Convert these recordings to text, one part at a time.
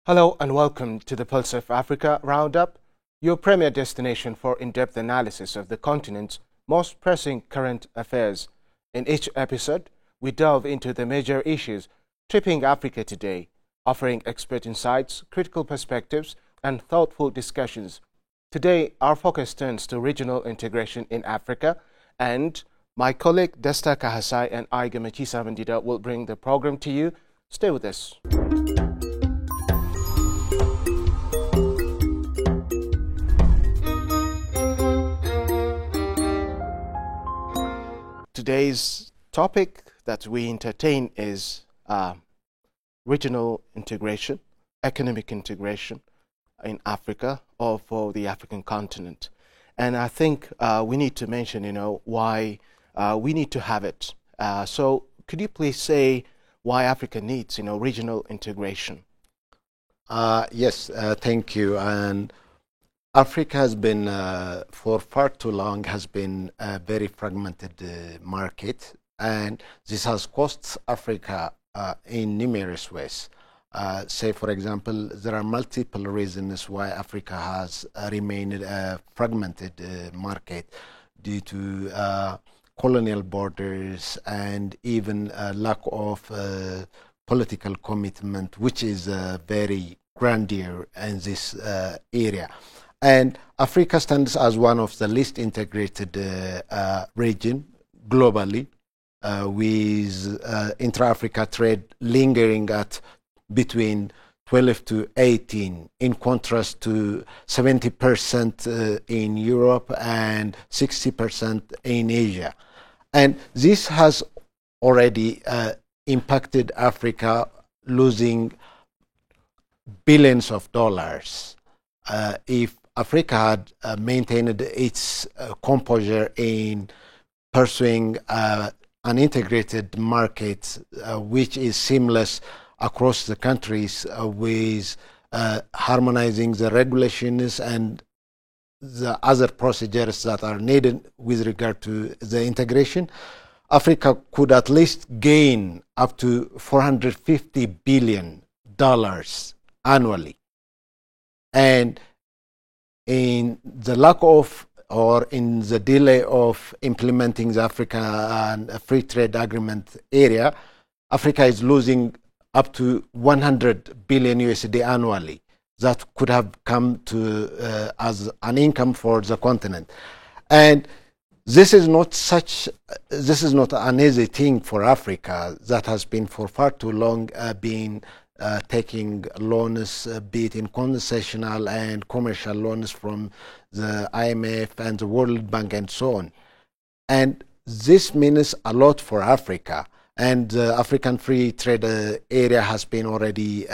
Hello and welcome to the Pulse of Africa Roundup, your premier destination for in-depth analysis of the continent's most pressing current affairs. In each episode, we delve into the major issues tripping Africa today, offering expert insights, critical perspectives, and thoughtful discussions. Today, our focus turns to regional integration in Africa, and my colleague Desta Kahasai and I, Gamachisa Bandida, will bring the program to you. Stay with us. Today's topic that we entertain is regional integration, economic integration in Africa or for the African continent. And I think we need to mention, why we need to have it. So could you please say why Africa needs, regional integration? Yes, thank you. And Africa has been, for far too long, has been a very fragmented market, and this has cost Africa in numerous ways. Say, for example, there are multiple reasons why Africa has remained a fragmented market due to colonial borders and even a lack of political commitment, which is very grandeur in this area. And Africa stands as one of the least integrated region globally, with intra-Africa trade lingering at between 12 to 18, in contrast to 70% in Europe and 60% in Asia. And this has already impacted Africa, losing billions of dollars. If Africa had maintained its composure in pursuing an integrated market which is seamless across the countries, with harmonizing the regulations and the other procedures that are needed with regard to the integration, Africa could at least gain up to $450 billion annually. And in the lack of, or in the delay of implementing the Africa Free Trade Agreement area, Africa is losing up to 100 billion USD annually. That could have come to as an income for the continent. And this is not an easy thing for Africa, that has been for far too long taking loans, be it in concessional and commercial loans from the IMF and the World Bank and so on. And this means a lot for Africa. And the African Free Trade Area has been already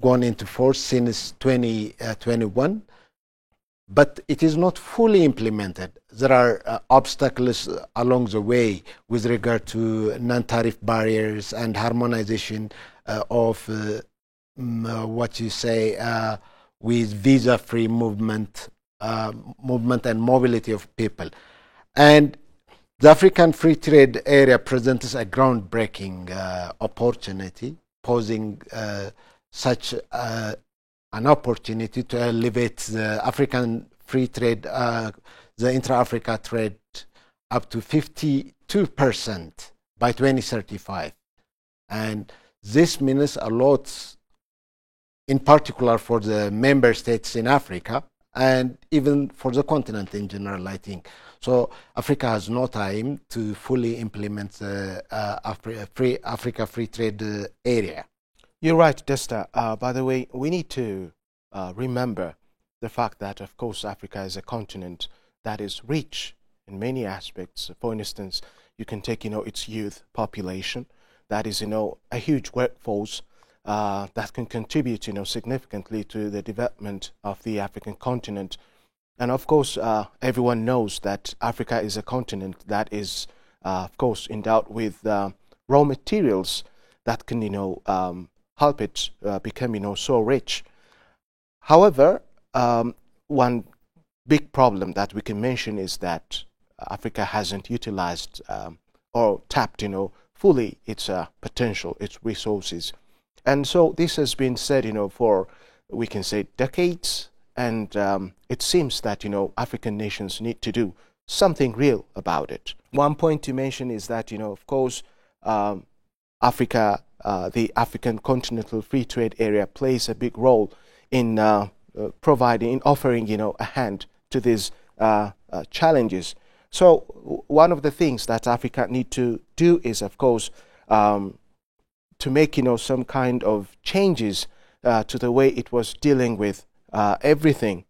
gone into force since 2021, but it is not fully implemented. There are obstacles along the way with regard to non-tariff barriers and harmonization of what you say with visa-free movement and mobility of people. And the African Free Trade Area presents a groundbreaking opportunity, posing such an opportunity to elevate the African free trade, the intra-Africa trade, up to 52% by 2035. And this means a lot, in particular for the member states in Africa, and even for the continent in general, I think. So Africa has no time to fully implement the Africa Free Trade Area. You're right, Desta. By the way, we need to remember the fact that, of course, Africa is a continent that is rich in many aspects. For instance, you can take, its youth population. That is, a huge workforce that can contribute, significantly to the development of the African continent. And of course, everyone knows that Africa is a continent that is, of course, endowed with raw materials that can, help it become, so rich. However, one big problem that we can mention is that Africa hasn't utilized or tapped, fully its potential, its resources. And so this has been said, for, we can say, decades. And it seems that, African nations need to do something real about it. One point to mention is that, of course, Africa, the African Continental Free Trade Area plays a big role in offering, a hand to these challenges. So one of the things that Africa need to do is, of course, to make, some kind of changes to the way it was dealing with everything,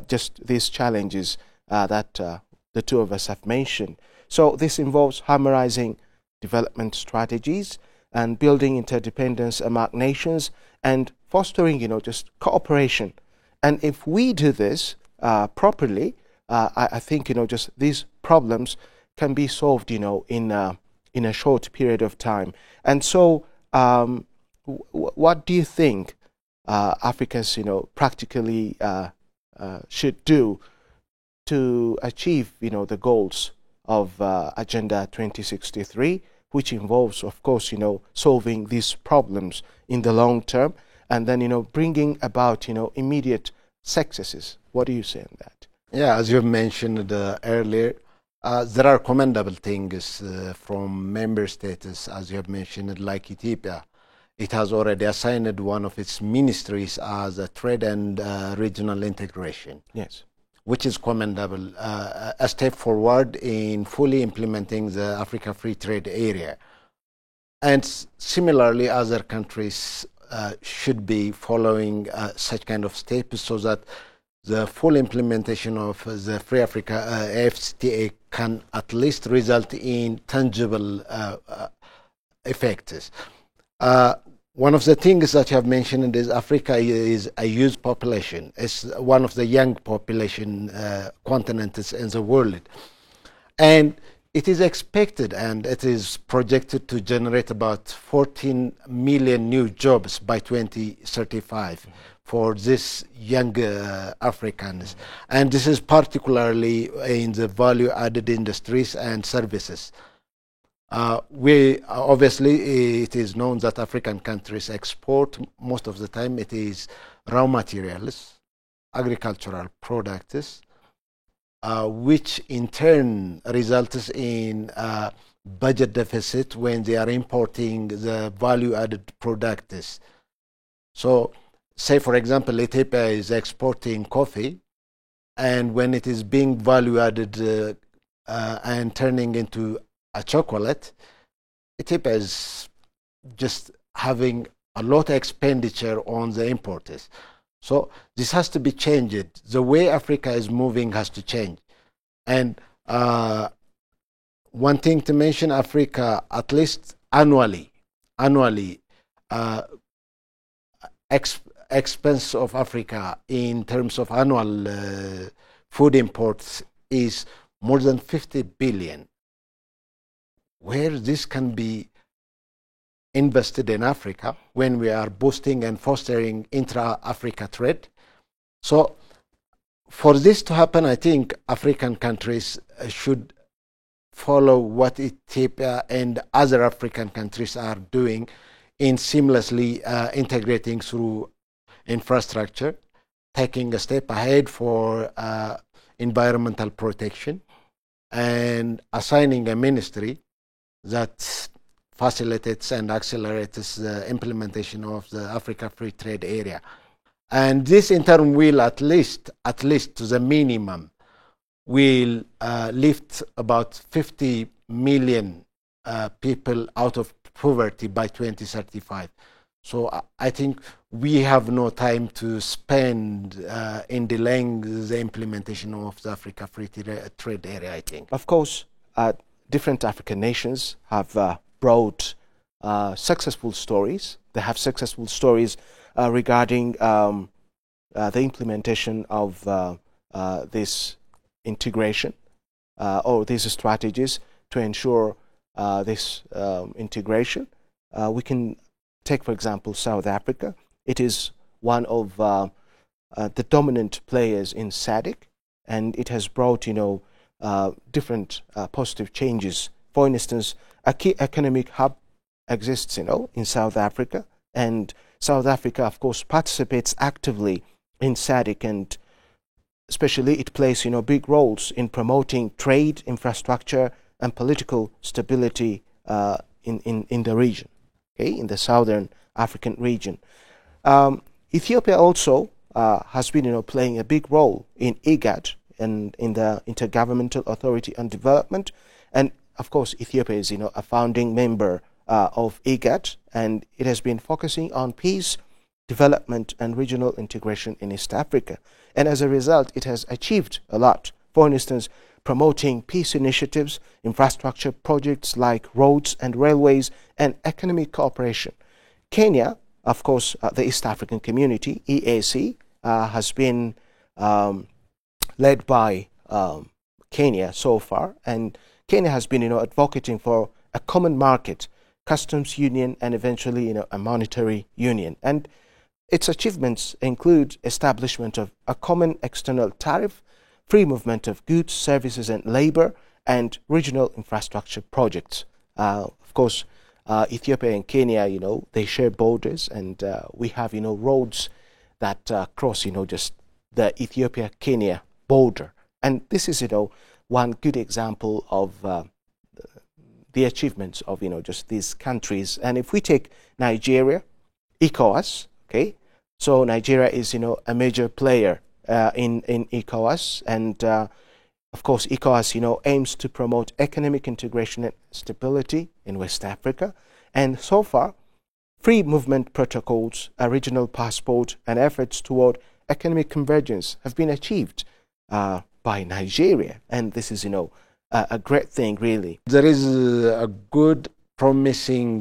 just these challenges that the two of us have mentioned. So this involves harmonizing development strategies and building interdependence among nations and fostering, just cooperation. And if we do this properly, I think, just these problems can be solved, in a short period of time. And so, what do you think Africa's, practically should do to achieve, the goals of Agenda 2063, which involves, of course, solving these problems in the long term, and then, bringing about, immediate successes? What do you say on that? Yeah, as you mentioned earlier, there are commendable things from member states, as you have mentioned, like Ethiopia. It has already assigned one of its ministries as a trade and regional integration. Yes. Which is commendable, a step forward in fully implementing the Africa Free Trade Area. And similarly, other countries should be following such kind of steps so that the full implementation of the Free Africa AfCFTA can at least result in tangible effects. One of the things that you have mentioned is Africa is a youth population. It's one of the young population continents in the world. And it is expected and it is projected to generate about 14 million new jobs by 2035 for these young Africans. And this is particularly in the value-added industries and services. Obviously, it is known that African countries export, most of the time it is raw materials, agricultural products, which in turn results in budget deficit when they are importing the value-added products. So, say for example, Ethiopia is exporting coffee, and when it is being value-added and turning into a chocolate, Ethiopia is just having a lot of expenditure on the importers. So this has to be changed. The way Africa is moving has to change. And one thing to mention, Africa, at least annually, expense of Africa in terms of annual food imports is more than 50 billion. Where this can be invested in Africa when we are boosting and fostering intra-Africa trade. So for this to happen, I think African countries should follow what Ethiopia and other African countries are doing in seamlessly integrating through infrastructure, taking a step ahead for environmental protection, and assigning a ministry that facilitates and accelerates the implementation of the Africa Free Trade Area. And this in turn will at least to the minimum, will lift about 50 million people out of poverty by 2035. So I think we have no time to spend in delaying the implementation of the Africa Free Trade Area, I think. Of course, different African nations have brought successful stories. They have successful stories regarding the implementation of this integration or these strategies to ensure this integration. We can take, for example, South Africa. It is one of the dominant players in SADC, and it has brought, different positive changes. For instance, a key economic hub exists, in South Africa, And South Africa, of course, participates actively in SADC, and especially it plays, big roles in promoting trade, infrastructure, and political stability in the region, okay, in the southern African region. Ethiopia also has been, playing a big role in IGAD and in the Intergovernmental Authority on Development, and of course, Ethiopia is, a founding member of IGAD, and it has been focusing on peace, development, and regional integration in East Africa. And as a result, it has achieved a lot. For instance, promoting peace initiatives, infrastructure projects like roads and railways, and economic cooperation. Kenya, of course, the East African Community, EAC, has been led by Kenya so far, and Kenya has been, advocating for a common market, customs union, and eventually, a monetary union. And its achievements include establishment of a common external tariff, free movement of goods, services, and labor, and regional infrastructure projects. Of course, Ethiopia and Kenya, they share borders, and we have, roads that cross, just the Ethiopia-Kenya border. And this is, one good example of the achievements of, just these countries. And if we take Nigeria, ECOWAS, okay, so Nigeria is, a major player in ECOWAS, and of course, ECOWAS, aims to promote economic integration and stability in West Africa. And so far, free movement protocols, a regional passport, and efforts toward economic convergence have been achieved by Nigeria. And this is, a great thing, really. There is a good promising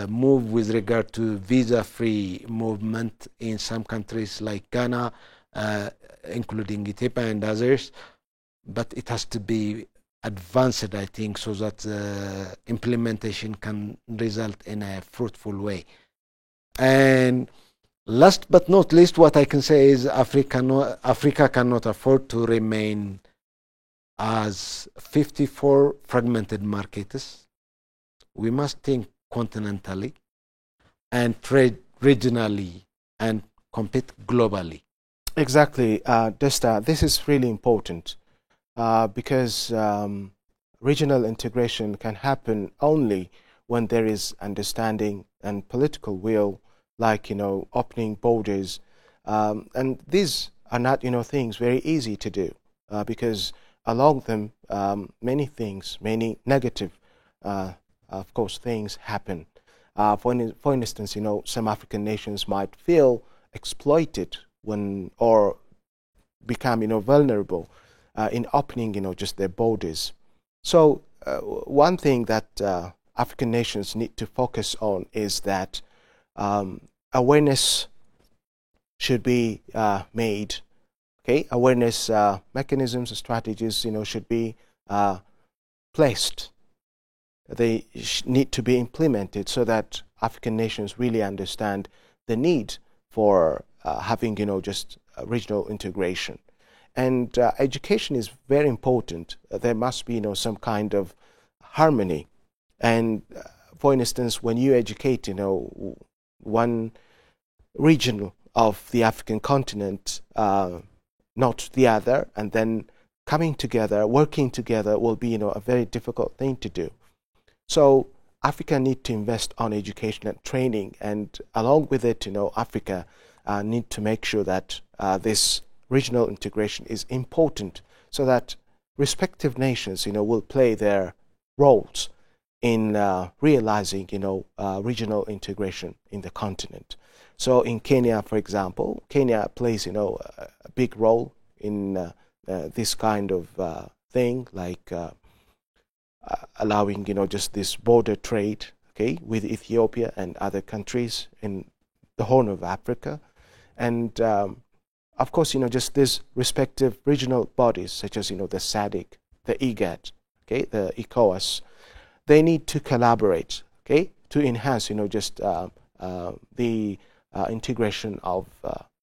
move with regard to visa-free movement in some countries like Ghana, including Ethiopia and others, but it has to be advanced, I think, so that implementation can result in a fruitful way. And last but not least, what I can say is Africa cannot afford to remain as 54 fragmented markets. We must think continentally and trade regionally and compete globally. Exactly, Desta. This is really important because regional integration can happen only when there is understanding and political will, like, opening borders. And these are not, things very easy to do because along them, many things, many negative, of course, things happen. For instance, some African nations might feel exploited or become, vulnerable in opening, just their borders. So one thing that African nations need to focus on is that awareness should be made. Okay, awareness mechanisms, strategies, should be placed. They need to be implemented so that African nations really understand the need for having, just regional integration. And education is very important. There must be, some kind of harmony. And for instance, when you educate, one region of the African continent, not the other, and then coming together, working together will be, a very difficult thing to do. So Africa need to invest on education and training, and along with it, Africa need to make sure that this regional integration is important, so that respective nations, will play their roles in realizing, regional integration in the continent. So in Kenya, for example, Kenya plays, a big role in this kind of thing, like allowing, just this border trade, okay, with Ethiopia and other countries in the Horn of Africa. And of course, just these respective regional bodies, such as, the SADC, the IGAD, okay, the ECOWAS, they need to collaborate, okay, to enhance, just the integration of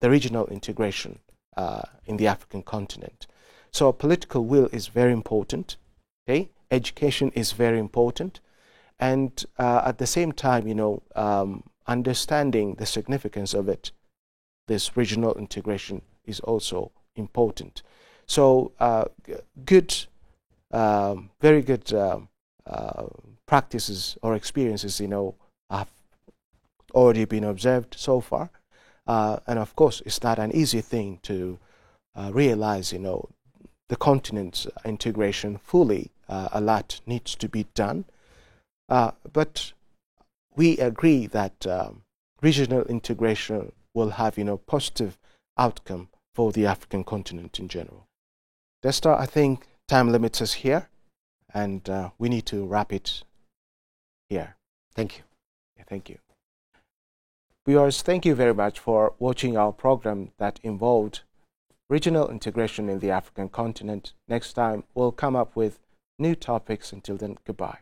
the regional integration in the African continent. So political will is very important, okay? Education is very important, and at the same time, understanding the significance of it, this regional integration is also important. So very good practices or experiences, have already been observed so far. And of course, it's not an easy thing to realize, the continent's integration fully. A lot needs to be done. But we agree that regional integration will have, positive outcome for the African continent in general. Desta, I think time limits us here, and we need to wrap it here. Thank you. Yeah, thank you. Viewers, thank you very much for watching our program that involved regional integration in the African continent. Next time, we'll come up with new topics. Until then, goodbye.